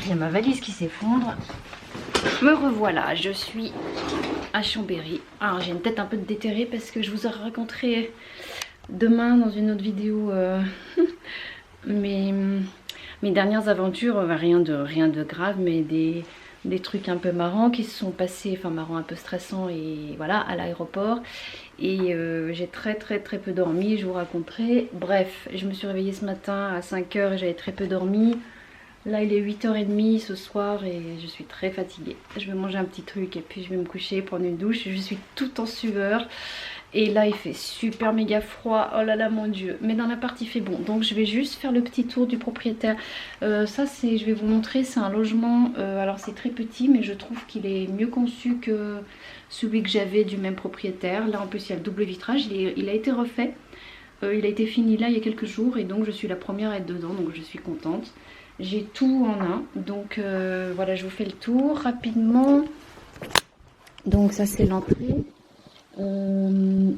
il y a ma valise qui s'effondre. Me revoilà, je suis à Chambéry. Alors j'ai une tête un peu déterrée parce que je vous raconterai demain dans une autre vidéo mes dernières aventures. Rien de grave, mais des trucs un peu marrants qui se sont passés, enfin marrants, un peu stressants, et voilà, à l'aéroport. Et j'ai très peu dormi, je vous raconterai. Bref, je me suis réveillée ce matin à 5 h et j'avais très peu dormi. Là il est 8 h 30 ce soir et je suis très fatiguée. Je vais manger un petit truc et puis je vais me coucher, prendre une douche. Je suis toute en sueur. Et là il fait super méga froid, oh là là mon dieu. Mais dans l'appart il fait bon, donc je vais juste faire le petit tour du propriétaire. Ça c'est, je vais vous montrer, c'est un logement, alors c'est très petit mais je trouve qu'il est mieux conçu que celui que j'avais du même propriétaire. Là en plus il y a le double vitrage, il a été refait. Il a été fini là il y a quelques jours et donc je suis la première à être dedans, donc je suis contente. J'ai tout en un, donc voilà, je vous fais le tour rapidement. Donc ça c'est l'entrée. On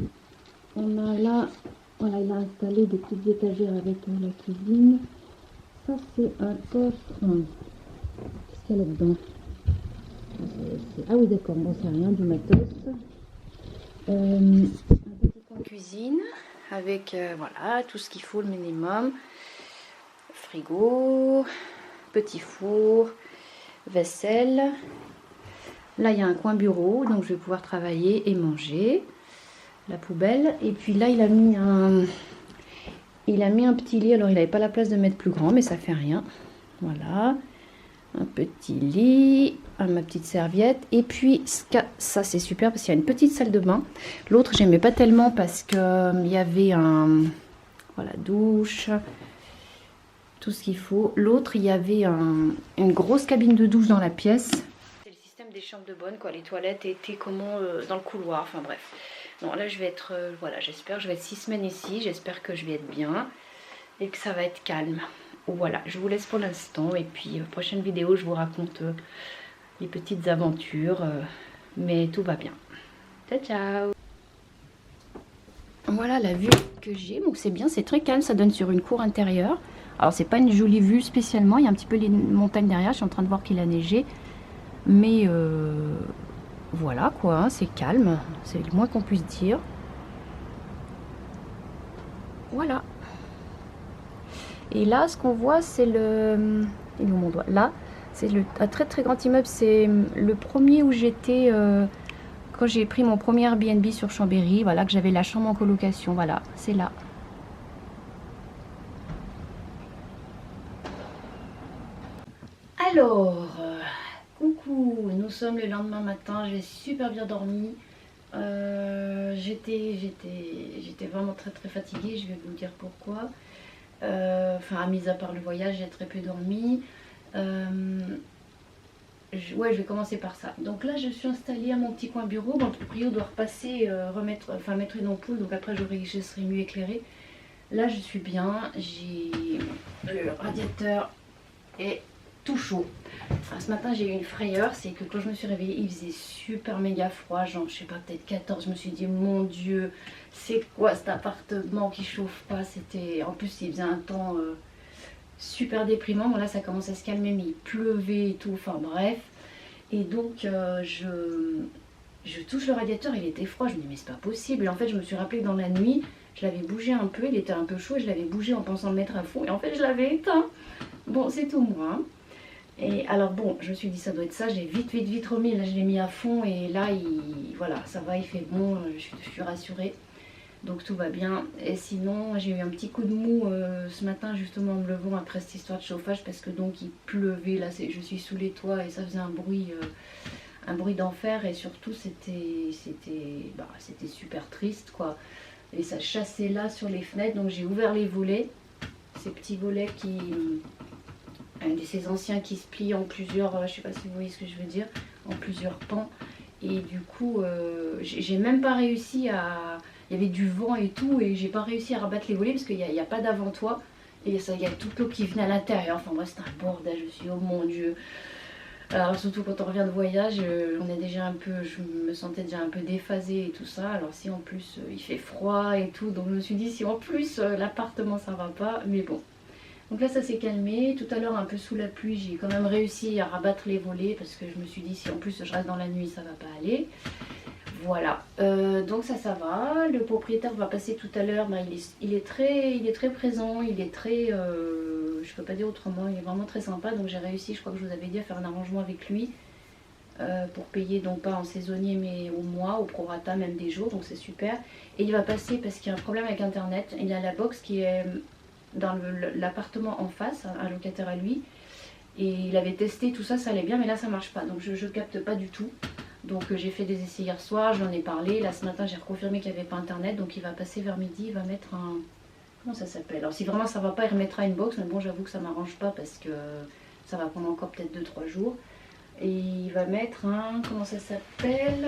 a là, voilà, il a installé des petites étagères avec la cuisine. Ça c'est un coffre. Qu'est-ce qu'il y a là-dedans? Ah oui d'accord, bon c'est rien, du matos. Un petit coin cuisine avec voilà tout ce qu'il faut, le minimum. Frigo, petit four, vaisselle. Là il y a un coin bureau, donc je vais pouvoir travailler et manger. La poubelle. Et puis là il a mis un petit lit. Alors il n'avait pas la place de mettre plus grand, mais ça fait rien. Voilà, un petit lit, ma petite serviette. Et puis ça c'est super parce qu'il y a une petite salle de bain. L'autre j'aimais pas tellement parce que il y avait voilà, douche, tout ce qu'il faut. L'autre il y avait une grosse cabine de douche dans la pièce. C'est le système des chambres de bonne quoi. Les toilettes étaient comment dans le couloir. Enfin bref. Non, là je vais être, voilà, j'espère, je vais être 6 semaines ici, j'espère que je vais être bien et que ça va être calme. Voilà, je vous laisse pour l'instant et puis prochaine vidéo je vous raconte les petites aventures, mais tout va bien. Ciao ciao. Voilà la vue que j'ai, donc c'est bien, c'est très calme, ça donne sur une cour intérieure. Alors c'est pas une jolie vue spécialement, il y a un petit peu les montagnes derrière, je suis en train de voir qu'il a neigé, mais voilà quoi, hein, c'est calme, c'est le moins qu'on puisse dire. Voilà. Et là, ce qu'on voit, c'est le... Il est où mon doigt? Là, c'est un très grand immeuble. C'est le premier où j'étais quand j'ai pris mon premier Airbnb sur Chambéry. Voilà, que j'avais la chambre en colocation. Voilà, c'est là. Alors, coucou, nous sommes le lendemain matin. J'ai super bien dormi. J'étais vraiment très fatiguée. Je vais vous dire pourquoi. Enfin, mis à part le voyage, j'ai très peu dormi. Ouais, je vais commencer par ça. Donc là, je suis installée à mon petit coin bureau. Bon, le proprio doit repasser, mettre une ampoule. Donc après, je serai mieux éclairée. Là, je suis bien. J'ai le radiateur est tout chaud. Alors, ce matin, j'ai eu une frayeur. C'est que quand je me suis réveillée, il faisait super méga froid. Genre, je sais pas, peut-être 14. Je me suis dit, mon Dieu, c'est quoi cet appartement qui chauffe pas? C'était, en plus, il faisait un temps super déprimant. Bon, là, ça commence à se calmer, mais il pleuvait et tout. Enfin, bref. Et donc, je touche le radiateur. Il était froid. Je me dis, mais c'est pas possible. Et en fait, je me suis rappelé que dans la nuit, je l'avais bougé un peu. Il était un peu chaud. Et je l'avais bougé en pensant le mettre à fond. Et en fait, je l'avais éteint. Bon, c'est tout moi. Hein. Et alors bon, je me suis dit ça doit être ça, j'ai vite remis, là je l'ai mis à fond et là voilà, ça va, il fait bon, je suis rassurée. Donc tout va bien. Et sinon, j'ai eu un petit coup de mou ce matin justement en me levant après cette histoire de chauffage parce que donc il pleuvait, là je suis sous les toits et ça faisait un bruit d'enfer et surtout c'était super triste quoi. Et ça chassait là sur les fenêtres, donc j'ai ouvert les volets, ces petits volets qui... un de ces anciens qui se plient en plusieurs, je sais pas si vous voyez ce que je veux dire, en plusieurs pans. Et du coup, j'ai même pas réussi à... Il y avait du vent et tout, et j'ai pas réussi à rabattre les volets parce qu'il n'y a pas d'avant-toit. Et ça, il y a toute l'eau qui venait à l'intérieur. Enfin, moi, c'est un bordel. Je suis, oh mon Dieu. Alors, surtout quand on revient de voyage, on est déjà un peu... Je me sentais déjà un peu déphasée et tout ça. Alors, si en plus, il fait froid et tout. Donc, je me suis dit, si en plus, l'appartement, ça va pas. Mais bon. Donc là ça s'est calmé. Tout à l'heure un peu sous la pluie j'ai quand même réussi à rabattre les volets parce que je me suis dit si en plus je reste dans la nuit ça va pas aller. Voilà, donc ça va. Le propriétaire va passer tout à l'heure. Ben, il est très présent, il est très, je peux pas dire autrement, il est vraiment très sympa. Donc j'ai réussi, je crois que je vous avais dit, à faire un arrangement avec lui pour payer donc pas en saisonnier mais au mois, au prorata même des jours. Donc c'est super. Et il va passer parce qu'il y a un problème avec internet. Il a la box qui est dans l'appartement en face, un locataire à lui. Et il avait testé tout ça, ça allait bien, mais là ça marche pas. Donc je capte pas du tout. Donc j'ai fait des essais hier soir, j'en ai parlé. Là ce matin j'ai reconfirmé qu'il n'y avait pas internet. Donc il va passer vers midi, il va mettre un... Comment ça s'appelle? Alors si vraiment ça va pas, il remettra une box. Mais bon, j'avoue que ça m'arrange pas parce que ça va prendre encore peut-être 2-3 jours. Et il va mettre un... Comment ça s'appelle?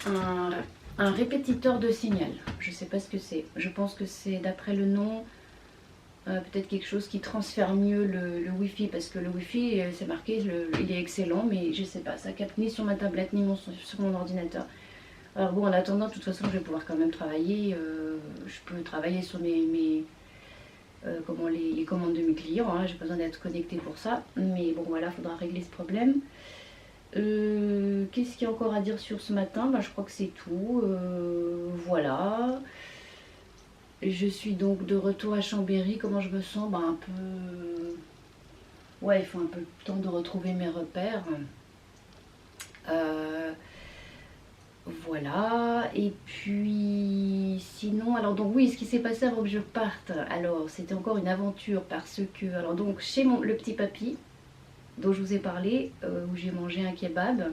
Un répétiteur de signal. Je sais pas ce que c'est. Je pense que c'est d'après le nom... peut-être quelque chose qui transfère mieux le Wi-Fi, parce que le Wi-Fi c'est marqué, il est excellent, mais je sais pas, ça capte ni sur ma tablette ni sur mon ordinateur. Alors bon, en attendant, de toute façon je vais pouvoir quand même travailler, je peux travailler sur comment les commandes de mes clients, hein, j'ai pas besoin d'être connectée pour ça, mais bon voilà, il faudra régler ce problème. Qu'est-ce qu'il y a encore à dire sur ce matin? Bah, je crois que c'est tout, voilà. Je suis donc de retour à Chambéry. Comment je me sens? Bah, un peu... Ouais, il faut un peu le temps de retrouver mes repères. Voilà. Et puis... Sinon, alors donc oui, ce qui s'est passé avant que je parte. Alors, c'était encore une aventure parce que... Alors donc, chez le petit papy, dont je vous ai parlé, où j'ai mangé un kebab...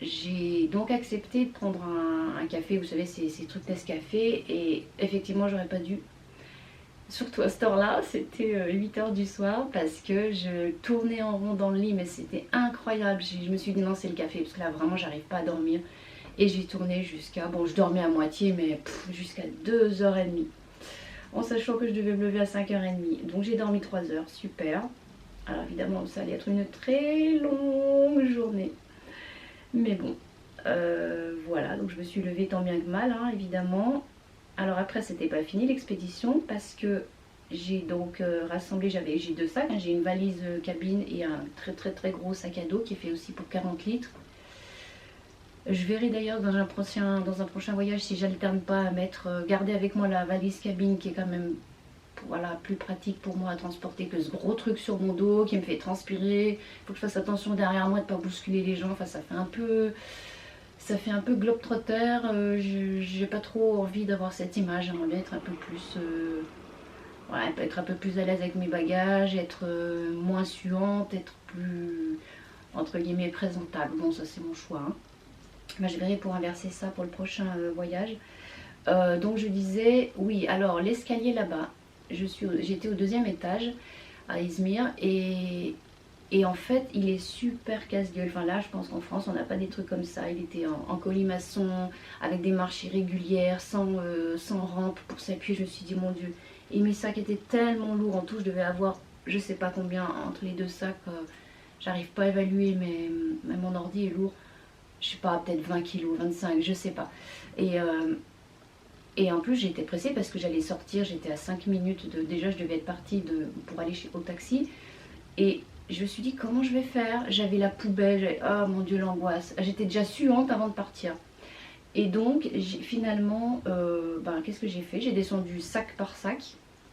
j'ai donc accepté de prendre un café, vous savez, ces trucs Nescafé, et effectivement j'aurais pas dû. Surtout à cette heure-là, c'était 8 h du soir, parce que je tournais en rond dans le lit, mais c'était incroyable. Je me suis dit non, c'est le café, parce que là vraiment j'arrive pas à dormir. Et j'ai tourné jusqu'à, bon je dormais à moitié, mais jusqu'à 2 h 30. En sachant que je devais me lever à 5 h 30. Donc j'ai dormi 3 heures, super. Alors évidemment ça allait être une très longue journée. Mais bon, voilà, donc je me suis levée tant bien que mal, hein, évidemment. Alors après, c'était pas fini l'expédition parce que j'ai donc rassemblé, j'ai 2 sacs, hein, j'ai une valise cabine et un très gros sac à dos qui est fait aussi pour 40 litres. Je verrai d'ailleurs dans un prochain voyage si j'alterne pas à garder avec moi la valise cabine qui est quand même voilà, plus pratique pour moi à transporter que ce gros truc sur mon dos qui me fait transpirer. Il faut que je fasse attention derrière moi de ne pas bousculer les gens. Enfin, ça fait un peu globe-trotter. J'ai pas trop envie d'avoir cette image. J'aimerais bien être un peu plus être un peu plus à l'aise avec mes bagages, être moins suante, être plus entre guillemets présentable. Bon, ça c'est mon choix, hein. Ben, je verrai pour inverser ça pour le prochain voyage. Donc je disais, oui, alors l'escalier là-bas, j'étais au 2e étage à Izmir et en fait il est super casse-gueule. Enfin là je pense qu'en France on n'a pas des trucs comme ça. Il était en colimaçon avec des marches irrégulières, sans rampe pour s'appuyer. Je me suis dit mon Dieu. Et mes sacs étaient tellement lourds, en tout je devais avoir je sais pas combien entre les 2 sacs. J'arrive pas à évaluer mais mon ordi est lourd. Je sais pas, peut-être 20 kilos, 25, je sais pas. Et en plus j'étais pressée parce que j'allais sortir, j'étais à 5 minutes de... Déjà je devais être partie pour aller au taxi. Et je me suis dit comment je vais faire. J'avais la poubelle, oh mon Dieu l'angoisse. J'étais déjà suante avant de partir. Et donc finalement, qu'est-ce que j'ai fait? J'ai descendu sac par sac.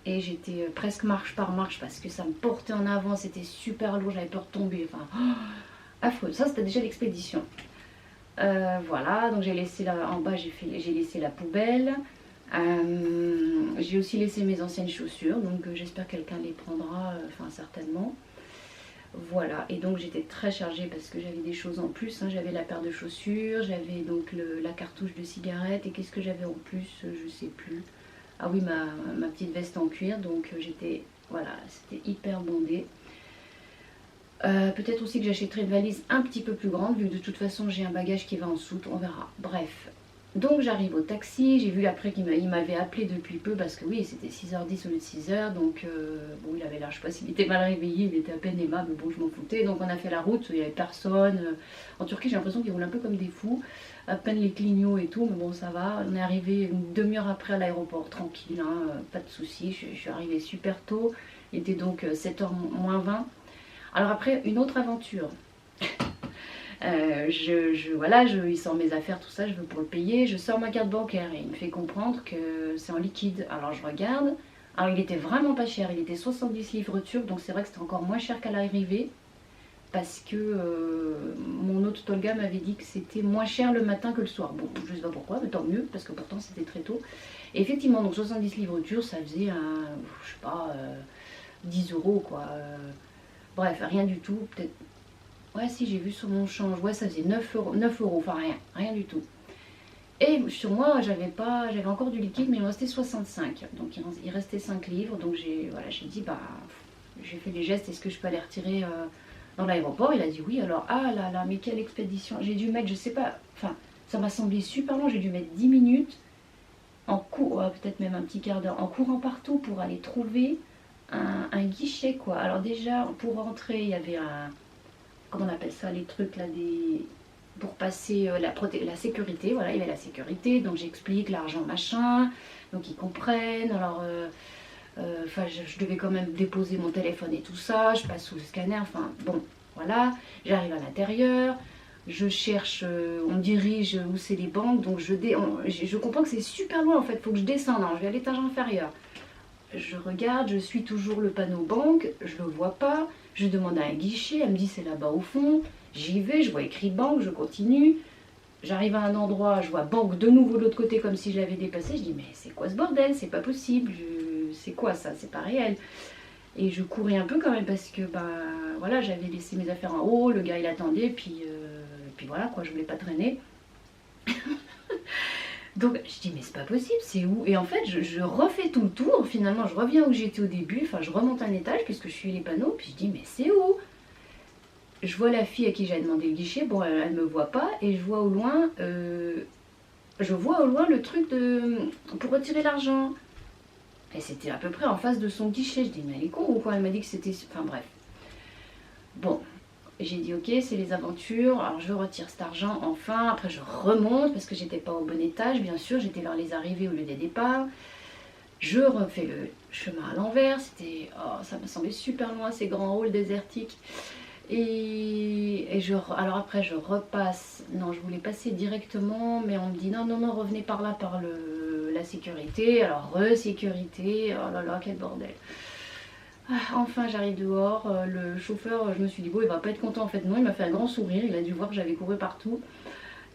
Et j'étais presque marche par marche parce que ça me portait en avant, c'était super lourd, j'avais peur de tomber. Enfin, affreux. Ça c'était déjà l'expédition. Voilà, donc j'ai laissé là en bas, j'ai laissé la poubelle. J'ai aussi laissé mes anciennes chaussures, donc j'espère que quelqu'un les prendra, enfin certainement. Voilà, et donc j'étais très chargée parce que j'avais des choses en plus, hein. J'avais la paire de chaussures, j'avais donc la cartouche de cigarette, et qu'est-ce que j'avais en plus, je sais plus. Ah oui, ma petite veste en cuir, donc j'étais, voilà, c'était hyper bondé. Peut-être aussi que j'achèterai une valise un petit peu plus grande, vu que de toute façon j'ai un bagage qui va en soute, on verra. Bref, Donc j'arrive au taxi, j'ai vu après qu'il m'avait appelé depuis peu parce que oui c'était 6h10 au lieu de 6h, donc bon il avait l'air, je sais pas s'il était mal réveillé, il était à peine aimable, bon je m'en foutais, donc on a fait la route, il n'y avait personne. En Turquie j'ai l'impression qu'ils roulent un peu comme des fous, à peine les clignots et tout, mais bon ça va, on est arrivé une demi-heure après à l'aéroport, tranquille, hein, pas de soucis, je suis arrivée super tôt, il était donc 7h moins 20. Alors après une autre aventure. Voilà, il sort mes affaires, tout ça, je veux pour le payer, je sors ma carte bancaire et il me fait comprendre que c'est en liquide. Alors je regarde, alors il était vraiment pas cher, il était 70 livres turcs, donc c'est vrai que c'était encore moins cher qu'à l'arrivée, parce que mon autre Tolga m'avait dit que c'était moins cher le matin que le soir. Bon, je sais pas pourquoi, mais tant mieux, parce que pourtant c'était très tôt. Et effectivement, donc 70 livres turcs, ça faisait, je sais pas, 10 euros quoi. Bref, rien du tout, peut-être. Ouais, si, j'ai vu sur mon change. Ouais, ça faisait 9 euros, enfin rien du tout. Et sur moi, j'avais encore du liquide, mais il me restait 65. Donc il restait 5 livres. Donc voilà, j'ai dit, bah, j'ai fait les gestes, est-ce que je peux aller retirer dans l'aéroport? Il a dit oui. Alors, ah là là, mais quelle expédition. J'ai dû mettre, je sais pas, enfin, ça m'a semblé super long. J'ai dû mettre 10 minutes en cours, peut-être même un petit quart d'heure, en courant partout pour aller trouver un guichet, quoi. Alors déjà, pour rentrer, il y avait comment on appelle ça, les trucs là, pour passer la sécurité, voilà, il y avait la sécurité, donc j'explique l'argent machin, donc ils comprennent, alors enfin je devais quand même déposer mon téléphone et tout ça, je passe sous le scanner, enfin bon, voilà, j'arrive à l'intérieur, je cherche, on me dirige où c'est les banques, donc je comprends que c'est super loin en fait, il faut que je descende, alors je vais à l'étage inférieur. Je regarde, je suis toujours le panneau banque, je le vois pas, je demande à un guichet, elle me dit c'est là-bas au fond, j'y vais, je vois écrit banque, je continue, j'arrive à un endroit, je vois banque de nouveau de l'autre côté comme si je l'avais dépassé, je dis mais c'est quoi ce bordel, c'est pas possible, c'est quoi ça, c'est pas réel. Et je courais un peu quand même parce que bah voilà, j'avais laissé mes affaires en haut, le gars il attendait, puis voilà quoi, je voulais pas traîner. Donc je dis mais c'est pas possible, c'est où? Et en fait je refais tout le tour, finalement je reviens où j'étais au début, enfin je remonte un étage puisque je suis les panneaux, puis je dis mais c'est où? Je vois la fille à qui j'avais demandé le guichet, bon elle me voit pas, et je vois au loin le truc pour retirer l'argent. Et c'était à peu près en face de son guichet, je dis mais elle est con ou quoi? Elle m'a dit que c'était... Enfin bref. Bon, j'ai dit ok, c'est les aventures, alors je retire cet argent enfin, après je remonte parce que j'étais pas au bon étage, bien sûr, j'étais vers les arrivées au lieu des départs. Je refais le chemin à l'envers, ça m'a semblé super loin, ces grands halls désertiques. Alors après je repasse, non je voulais passer directement, mais on me dit non, revenez par là, par la sécurité, alors re-sécurité, oh là là, quel bordel. Enfin j'arrive dehors, le chauffeur, je me suis dit bon il va pas être content, en fait non, il m'a fait un grand sourire, il a dû voir que j'avais couru partout.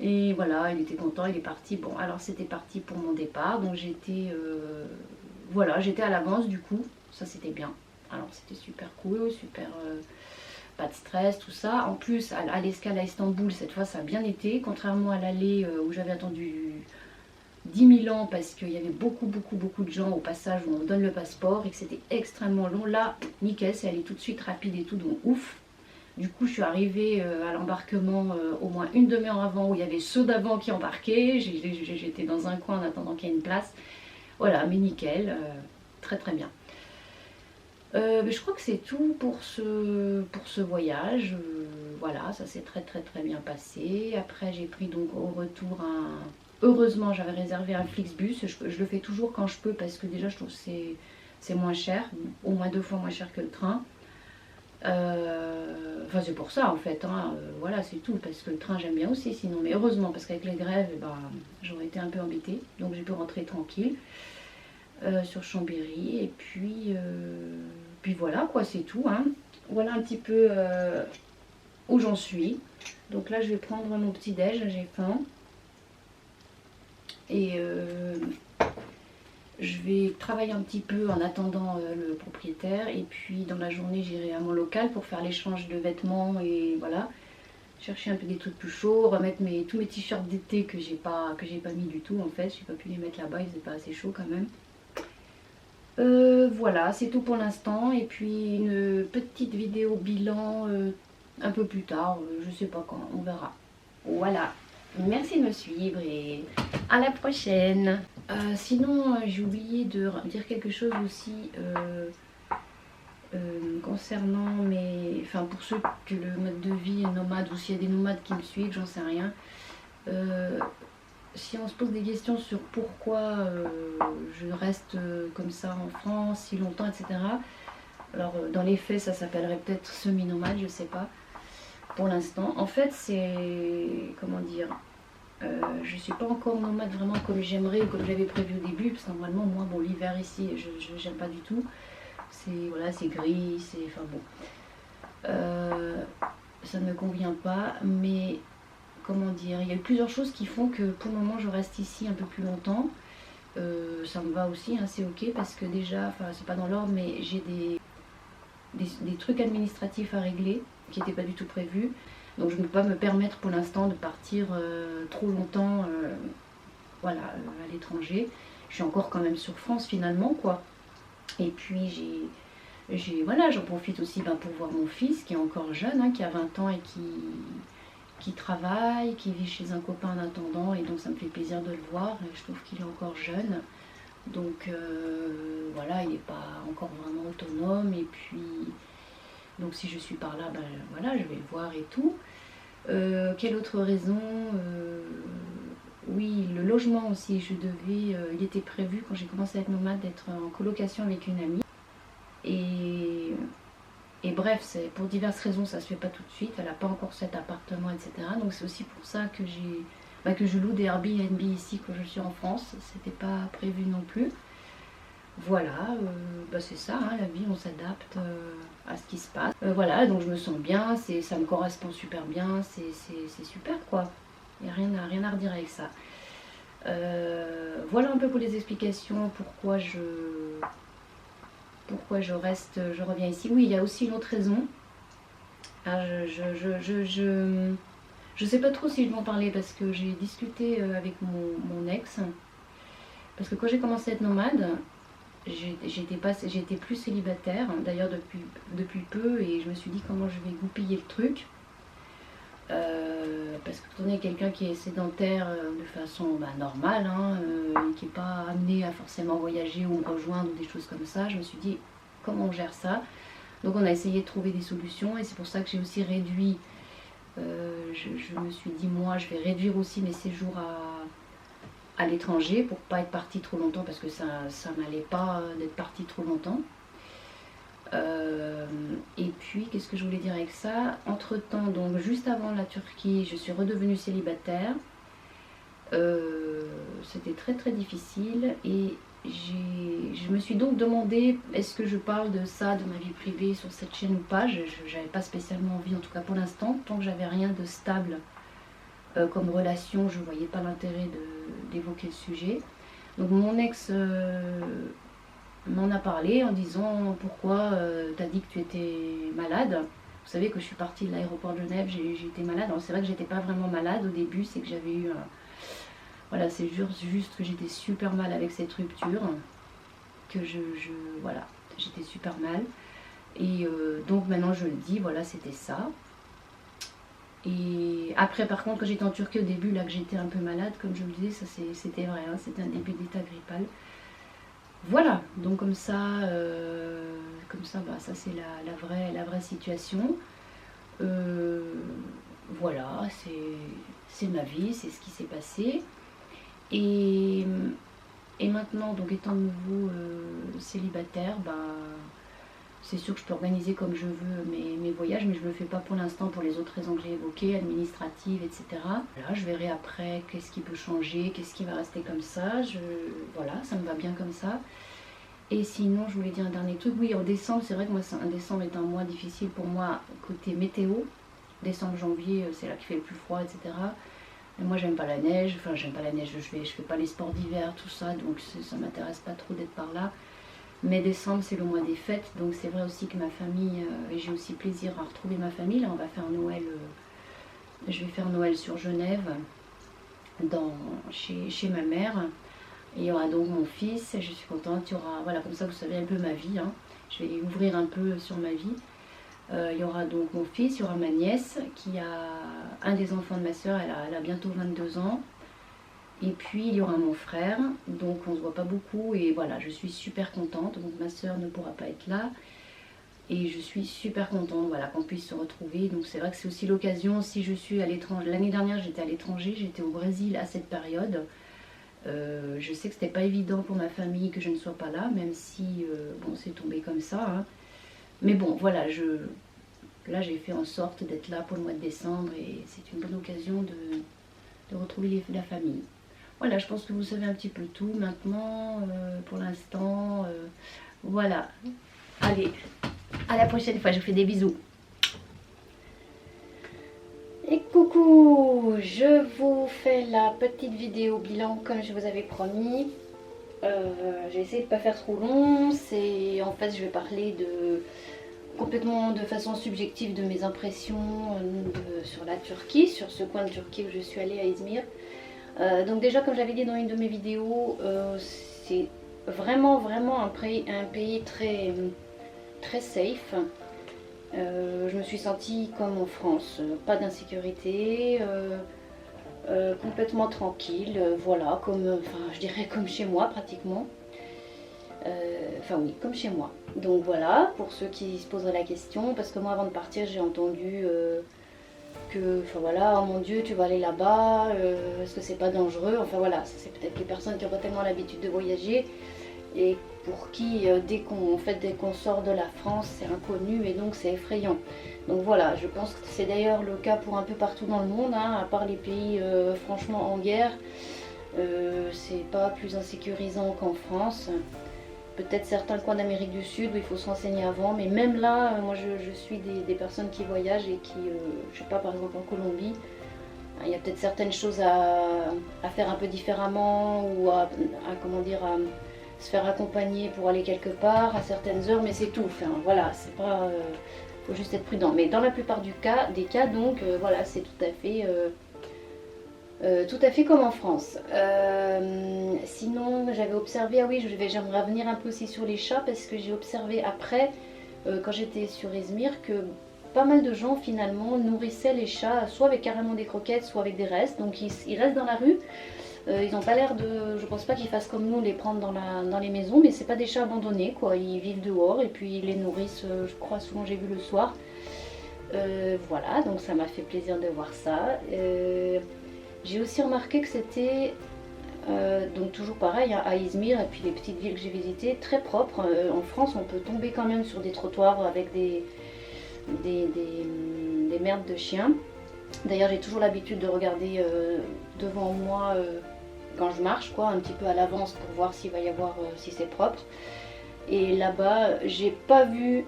Et voilà, il était content, il est parti. Bon alors c'était parti pour mon départ, donc voilà, j'étais à l'avance du coup, ça c'était bien. Alors c'était super cool, super, pas de stress, tout ça. En plus à l'escale à Istanbul, cette fois ça a bien été, contrairement à l'aller où j'avais attendu 10 000 ans parce qu'il y avait beaucoup de gens au passage où on donne le passeport et que c'était extrêmement long. Là, nickel, c'est allé tout de suite rapide et tout, donc ouf. Du coup, je suis arrivée à l'embarquement au moins une demi-heure avant où il y avait ceux d'avant qui embarquaient. J'étais dans un coin en attendant qu'il y ait une place. Voilà, mais nickel, très très bien. Mais je crois que c'est tout pour ce voyage. Voilà, ça s'est très bien passé. Après, j'ai pris donc au retour Heureusement, j'avais réservé un Flixbus. Je le fais toujours quand je peux parce que déjà, je trouve que c'est moins cher. Au moins 2 fois moins cher que le train. Enfin, c'est pour ça en fait. Hein. Voilà, c'est tout. Parce que le train, j'aime bien aussi sinon. Mais heureusement, parce qu'avec les grèves, j'aurais été un peu embêtée. Donc, j'ai pu rentrer tranquille sur Chambéry. Et puis voilà, quoi, c'est tout. Hein. Voilà un petit peu où j'en suis. Donc là, je vais prendre mon petit déj. J'ai faim. Et je vais travailler un petit peu en attendant le propriétaire. Et puis dans la journée, j'irai à mon local pour faire l'échange de vêtements. Et voilà, chercher un peu des trucs plus chauds, remettre tous mes t-shirts d'été que j'ai pas mis du tout en fait. J'ai pas pu les mettre là-bas, ils étaient pas assez chauds quand même. Voilà, c'est tout pour l'instant. Et puis une petite vidéo bilan un peu plus tard, je sais pas quand, on verra. Voilà. Merci de me suivre et à la prochaine. Sinon, j'ai oublié de dire quelque chose aussi concernant enfin pour ceux que le mode de vie est nomade ou s'il y a des nomades qui me suivent, j'en sais rien. Si on se pose des questions sur pourquoi je reste comme ça en France si longtemps, etc. Alors dans les faits, ça s'appellerait peut-être semi-nomade, je sais pas. Pour l'instant, en fait, c'est comment dire. Je suis pas encore nomade vraiment comme j'aimerais ou comme j'avais prévu au début, parce que normalement, moi, bon, l'hiver ici, je j'aime pas du tout. C'est voilà, c'est gris, c'est enfin bon, ça ne me convient pas. Mais comment dire, il y a eu plusieurs choses qui font que pour le moment, je reste ici un peu plus longtemps. Ça me va aussi, hein, c'est ok parce que déjà, enfin, c'est pas dans l'ordre, mais j'ai des trucs administratifs à régler qui n'étaient pas du tout prévus. Donc je ne peux pas me permettre pour l'instant de partir trop longtemps voilà, à l'étranger. Je suis encore quand même sur France finalement quoi. Et puis voilà, j'en profite aussi pour voir mon fils qui est encore jeune, hein, qui a 20 ans et qui travaille, qui vit chez un copain en attendant. Et donc ça me fait plaisir de le voir. Et je trouve qu'il est encore jeune. Donc voilà, il n'est pas encore vraiment autonome. Et puis donc si je suis par là, voilà, je vais le voir et tout. Quelle autre raison oui, le logement aussi, il était prévu quand j'ai commencé à être nomade d'être en colocation avec une amie. Et bref, pour diverses raisons, ça se fait pas tout de suite. Elle n'a pas encore cet appartement, etc. Donc c'est aussi pour ça que je loue des Airbnb ici quand je suis en France. C'était pas prévu non plus. Voilà, c'est ça, hein, la vie, on s'adapte à ce qui se passe. Voilà, donc je me sens bien, ça me correspond super bien, c'est super quoi. Il n'y a rien à redire avec ça. Voilà un peu pour les explications, pourquoi je reste, je reviens ici. Oui, il y a aussi une autre raison. Je sais pas trop si je vais en parler parce que j'ai discuté avec mon ex. Parce que quand j'ai commencé à être nomade, j'étais plus célibataire, d'ailleurs depuis peu, et je me suis dit comment je vais goupiller le truc. Parce que quand on est quelqu'un qui est sédentaire de façon normale, hein, et qui n'est pas amené à forcément voyager ou me rejoindre ou des choses comme ça, je me suis dit comment on gère ça. Donc on a essayé de trouver des solutions et c'est pour ça que j'ai aussi réduit, je me suis dit moi je vais réduire aussi mes séjours à l'étranger pour pas être partie trop longtemps parce que ça m'allait pas d'être partie trop longtemps. Et puis qu'est-ce que je voulais dire avec ça, entre temps, donc juste avant la Turquie je suis redevenue célibataire. C'était très très difficile et je me suis donc demandé est-ce que je parle de ça, de ma vie privée sur cette chaîne ou pas. J'avais pas spécialement envie, en tout cas pour l'instant, tant que j'avais rien de stable comme relation, je voyais pas l'intérêt d'évoquer le sujet. Donc mon ex m'en a parlé en disant pourquoi t'as dit que tu étais malade. Vous savez que je suis partie de l'aéroport de Genève, j'ai été malade. Alors c'est vrai que j'étais pas vraiment malade au début, c'est que j'avais eu voilà, c'est juste que j'étais super mal avec cette rupture, que voilà, j'étais super mal. Et donc maintenant je le dis, voilà, c'était ça. Et après par contre quand j'étais en Turquie au début, là que j'étais un peu malade, comme je le disais, ça c'était vrai, hein, c'était un début d'état grippal. Voilà, donc comme ça ça c'est la vraie situation. Voilà, c'est ma vie, c'est ce qui s'est passé. Et maintenant, donc étant de nouveau célibataire, c'est sûr que je peux organiser comme je veux mes voyages, mais je ne le fais pas pour l'instant pour les autres raisons que j'ai évoquées, administratives, etc. Là, je verrai après qu'est-ce qui peut changer, qu'est-ce qui va rester comme ça. Voilà, ça me va bien comme ça. Et sinon, je voulais dire un dernier truc. Oui, en décembre, c'est vrai que moi, un décembre est un mois difficile pour moi côté météo. Décembre, janvier, c'est là qu'il fait le plus froid, etc. Et moi, j'aime pas la neige. Enfin, j'aime pas la neige. Je fais pas les sports d'hiver, tout ça. Donc, ça m'intéresse pas trop d'être par là. Mais décembre, c'est le mois des fêtes. Donc, c'est vrai aussi que ma famille, et j'ai aussi plaisir à retrouver ma famille. Là, on va faire Noël. Je vais faire Noël sur Genève, chez ma mère. Et il y aura donc mon fils, je suis contente, il y aura, voilà, comme ça vous savez un peu ma vie, hein. Je vais ouvrir un peu sur ma vie. Il y aura donc mon fils, il y aura ma nièce qui a un des enfants de ma soeur, elle a bientôt 22 ans. Et puis il y aura mon frère, donc on se voit pas beaucoup et voilà, je suis super contente. Donc ma soeur ne pourra pas être là et je suis super contente, voilà, qu'on puisse se retrouver. Donc c'est vrai que c'est aussi l'occasion, si je suis à l'étranger, l'année dernière j'étais à l'étranger, j'étais au Brésil à cette période. Je sais que c'était pas évident pour ma famille que je ne sois pas là, même si bon, c'est tombé comme ça, hein. Mais bon, voilà, là j'ai fait en sorte d'être là pour le mois de décembre et c'est une bonne occasion de retrouver la famille. Voilà, je pense que vous savez un petit peu tout maintenant, pour l'instant. Voilà. Allez, à la prochaine fois, je vous fais des bisous. Et coucou, je vous fais la petite vidéo bilan comme je vous avais promis. J'ai essayé de ne pas faire trop long. En fait, je vais parler complètement de façon subjective de mes impressions sur la Turquie, sur ce coin de Turquie où je suis allée à Izmir. Donc déjà, comme j'avais dit dans une de mes vidéos, c'est vraiment un pays très, très safe. Je me suis sentie comme en France, pas d'insécurité, complètement tranquille, voilà, je dirais comme chez moi pratiquement. Enfin oui, comme chez moi. Donc voilà, pour ceux qui se poseraient la question, parce que moi avant de partir j'ai entendu enfin voilà, oh mon Dieu, tu vas aller là-bas, est-ce que c'est pas dangereux? Enfin voilà, c'est peut-être les personnes qui n'ont pas tellement l'habitude de voyager et pour qui, dès qu'on sort de la France, c'est inconnu et donc c'est effrayant. Donc voilà, je pense que c'est d'ailleurs le cas pour un peu partout dans le monde, hein, à part les pays franchement en guerre, c'est pas plus insécurisant qu'en France. Peut-être certains coins d'Amérique du Sud où il faut se renseigner avant, mais même là, moi je suis des personnes qui voyagent et qui, je sais pas, par exemple en Colombie, il y a peut-être certaines choses à faire un peu différemment ou comment dire, à se faire accompagner pour aller quelque part à certaines heures, mais c'est tout. Enfin voilà, c'est pas, faut juste être prudent. Mais dans la plupart des cas, donc voilà, c'est tout à fait comme en France. Sinon, j'avais observé, ah oui, j'aimerais revenir un peu aussi sur les chats parce que j'ai observé après, quand j'étais sur Izmir, que pas mal de gens finalement nourrissaient les chats soit avec carrément des croquettes, soit avec des restes. Donc ils restent dans la rue. Ils n'ont pas l'air de, je pense pas qu'ils fassent comme nous, les prendre dans les maisons, mais c'est pas des chats abandonnés quoi. Ils vivent dehors et puis ils les nourrissent, je crois souvent j'ai vu le soir. Voilà, donc ça m'a fait plaisir de voir ça. J'ai aussi remarqué que c'était, donc toujours pareil, hein, à Izmir et puis les petites villes que j'ai visitées, très propre. En France, on peut tomber quand même sur des trottoirs avec des merdes de chiens. D'ailleurs, j'ai toujours l'habitude de regarder devant moi quand je marche, quoi, un petit peu à l'avance pour voir s'il va y avoir, si c'est propre. Et là-bas, j'ai pas vu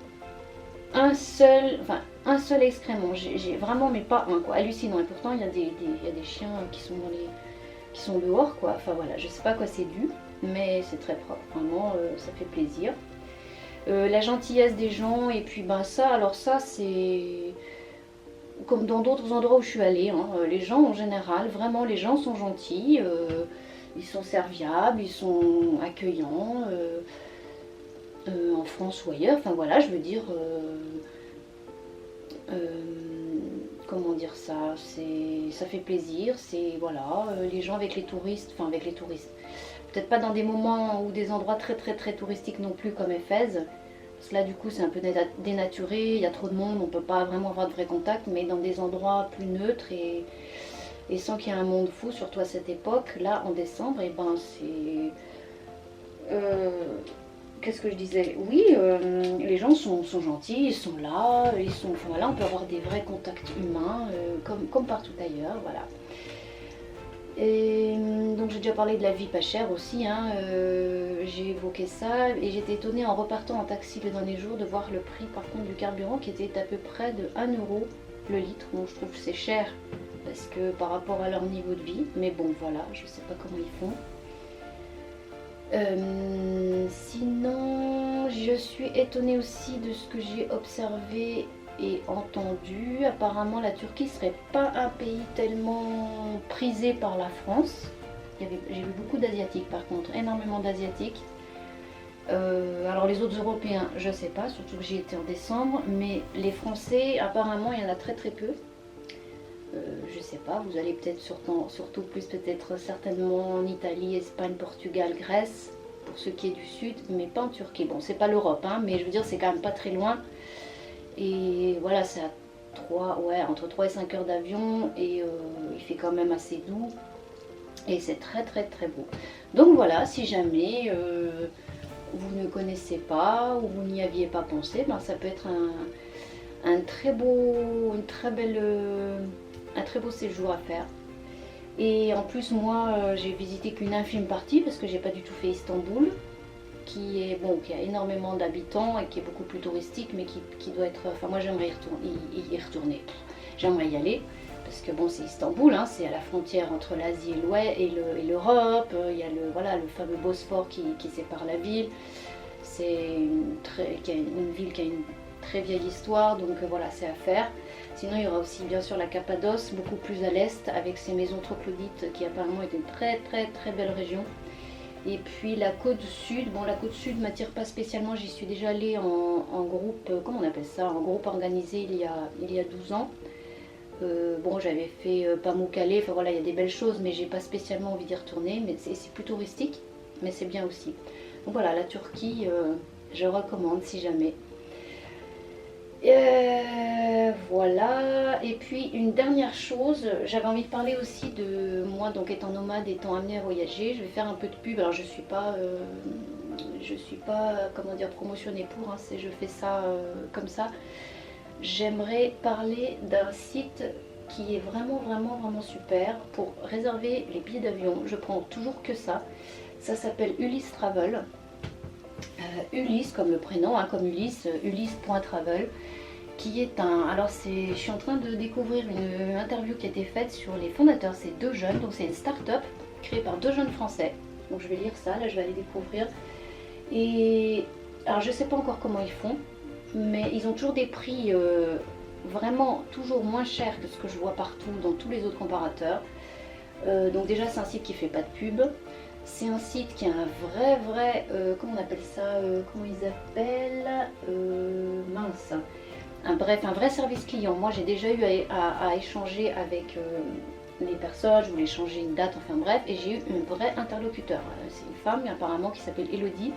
un seul excrément, j'ai vraiment, mais pas un quoi, hallucinant. Et pourtant il y a des chiens qui sont dehors quoi, enfin voilà, je sais pas à quoi c'est dû, mais c'est très propre, vraiment, ça fait plaisir. La gentillesse des gens, et puis ben ça, alors ça c'est comme dans d'autres endroits où je suis allée, hein, les gens en général, vraiment les gens sont gentils, ils sont serviables, ils sont accueillants. En France ou ailleurs, enfin voilà, je veux dire, comment dire ça, ça fait plaisir, c'est voilà, les gens avec les touristes, peut-être pas dans des moments ou des endroits très touristiques non plus comme Éphèse, parce que là du coup c'est un peu dénaturé, il y a trop de monde, on peut pas vraiment avoir de vrai contact, mais dans des endroits plus neutres et sans qu'il y ait un monde fou, surtout à cette époque, là en décembre, et ben c'est... qu'est-ce que je disais? Oui, les gens sont gentils, ils sont là, enfin, voilà, on peut avoir des vrais contacts humains, comme partout ailleurs, voilà. Et donc j'ai déjà parlé de la vie pas chère aussi, hein, j'ai évoqué ça, et j'étais étonnée en repartant en taxi le dernier jour de voir le prix par contre du carburant qui était à peu près de 1 euro le litre. Bon, je trouve que c'est cher parce que par rapport à leur niveau de vie, mais bon voilà, je sais pas comment ils font. Sinon, je suis étonnée aussi de ce que j'ai observé et entendu. Apparemment, la Turquie serait pas un pays tellement prisé par la France. J'ai vu beaucoup d'Asiatiques par contre, énormément d'Asiatiques. Alors les autres Européens, je sais pas, surtout que j'y étais en décembre, mais les Français, apparemment, il y en a très très peu. Je sais pas, vous allez peut-être surtout plus peut-être certainement en Italie, Espagne, Portugal, Grèce, pour ce qui est du sud, mais pas en Turquie. Bon, c'est pas l'Europe, hein, mais je veux dire, c'est quand même pas très loin. Et voilà, c'est à entre 3 et 5 heures d'avion, et il fait quand même assez doux. Et c'est très très très beau. Donc voilà, si jamais vous ne connaissez pas ou vous n'y aviez pas pensé, ben, ça peut être un très beau, un très beau séjour à faire. Et en plus, moi, j'ai visité qu'une infime partie parce que j'ai pas du tout fait Istanbul, qui a énormément d'habitants et qui est beaucoup plus touristique, mais qui doit être. Enfin, moi, j'aimerais y retourner. J'aimerais y aller parce que bon, c'est Istanbul, hein, c'est à la frontière entre l'Asie et l'Europe. Il y a le fameux Bosphore qui sépare la ville. C'est une ville qui a une très vieille histoire, donc voilà, c'est à faire. Sinon, il y aura aussi bien sûr la Cappadoce, beaucoup plus à l'est, avec ses maisons troglodytes qui apparemment est une très très très belle région. Et puis la côte sud, bon, la côte sud m'attire pas spécialement, j'y suis déjà allée en groupe, comment on appelle ça, en groupe organisé il y a 12 ans. Bon, j'avais fait Pamukkale, enfin voilà, il y a des belles choses, mais j'ai pas spécialement envie d'y retourner, mais c'est plus touristique, mais c'est bien aussi. Donc voilà, la Turquie, je recommande si jamais. Voilà, et puis une dernière chose, j'avais envie de parler aussi de moi, donc étant nomade, étant amenée à voyager. Je vais faire un peu de pub. Alors je suis pas comment dire, promotionnée pour, hein, je fais ça comme ça. J'aimerais parler d'un site qui est vraiment vraiment vraiment super pour réserver les billets d'avion. Je prends toujours que ça. Ça s'appelle Ulysse Travel. Ulysse comme le prénom, hein, comme Ulysse, Ulysse.travel, qui est alors je suis en train de découvrir une interview qui a été faite sur les fondateurs, c'est deux jeunes, donc c'est une start-up créée par deux jeunes français. Donc je vais lire ça, là je vais aller découvrir. Et alors je sais pas encore comment ils font, mais ils ont toujours des prix vraiment toujours moins chers que ce que je vois partout dans tous les autres comparateurs. Donc déjà c'est un site qui fait pas de pub. C'est un site qui a un vrai, comment on appelle ça, comment ils appellent, mince, un vrai service client. Moi j'ai déjà eu à échanger avec les personnes, je voulais changer une date, enfin bref, et j'ai eu un vrai interlocuteur. C'est une femme apparemment qui s'appelle Elodie.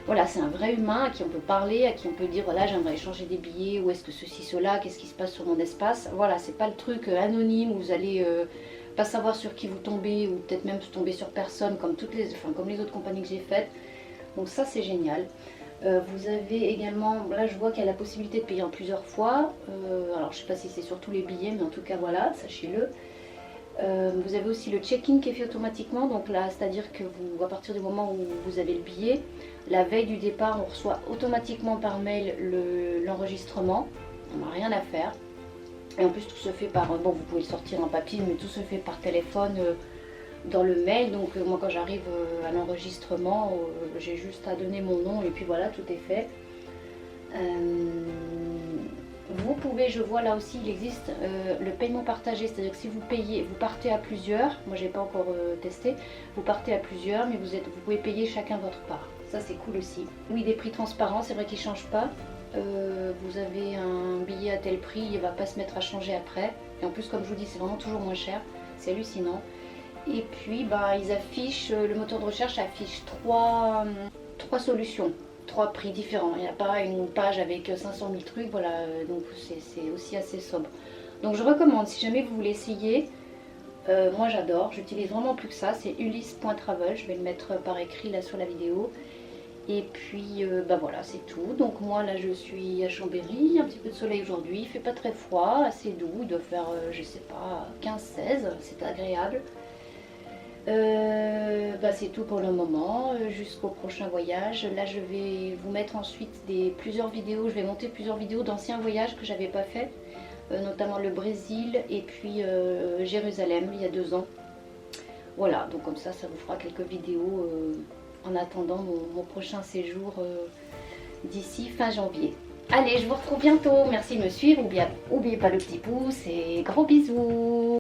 Voilà, c'est un vrai humain à qui on peut parler, à qui on peut dire voilà, j'aimerais échanger des billets, ou est-ce que ceci, cela, qu'est-ce qui se passe sur mon espace. Voilà, c'est pas le truc anonyme où vous allez pas savoir sur qui vous tombez, ou peut-être même tomber sur personne comme comme les autres compagnies que j'ai faites. Donc ça c'est génial. Vous avez également, là je vois qu'il y a la possibilité de payer en plusieurs fois. Alors je sais pas si c'est sur tous les billets, mais en tout cas voilà, sachez-le. Vous avez aussi le check-in qui est fait automatiquement, donc là c'est à dire que à partir du moment où vous avez le billet, la veille du départ on reçoit automatiquement par mail l'enregistrement, on n'a rien à faire. Et en plus tout se fait bon vous pouvez le sortir en papier, mais tout se fait par téléphone dans le mail. Donc moi quand j'arrive à l'enregistrement, j'ai juste à donner mon nom et puis voilà, tout est fait. Vous pouvez, je vois là aussi, il existe le paiement partagé, c'est-à-dire que si vous payez, vous partez à plusieurs, moi j'ai pas encore testé, vous partez à plusieurs, mais vous pouvez payer chacun votre part. Ça c'est cool aussi. Oui, des prix transparents, c'est vrai qu'ils ne changent pas. Vous avez un billet à tel prix, il ne va pas se mettre à changer après. Et en plus, comme je vous dis, c'est vraiment toujours moins cher, c'est hallucinant. Et puis, ils affichent, le moteur de recherche affiche trois solutions. 3 prix différents, il n'y a pas une page avec 500 000 trucs, voilà, donc c'est aussi assez sobre. Donc je recommande, si jamais vous voulez essayer, moi j'adore, j'utilise vraiment plus que ça, c'est ulysse.travel, je vais le mettre par écrit là sur la vidéo. Et puis voilà, c'est tout. Donc moi là je suis à Chambéry, un petit peu de soleil aujourd'hui, il fait pas très froid, assez doux, il doit faire je sais pas 15-16, c'est agréable. C'est tout pour le moment, jusqu'au prochain voyage. Là je vais vous mettre ensuite plusieurs vidéos, je vais monter plusieurs vidéos d'anciens voyages que j'avais pas fait, notamment le Brésil et puis Jérusalem il y a 2 ans. Voilà, donc comme ça vous fera quelques vidéos en attendant mon prochain séjour d'ici fin janvier. Allez, je vous retrouve bientôt, merci de me suivre, n'oubliez pas le petit pouce et gros bisous.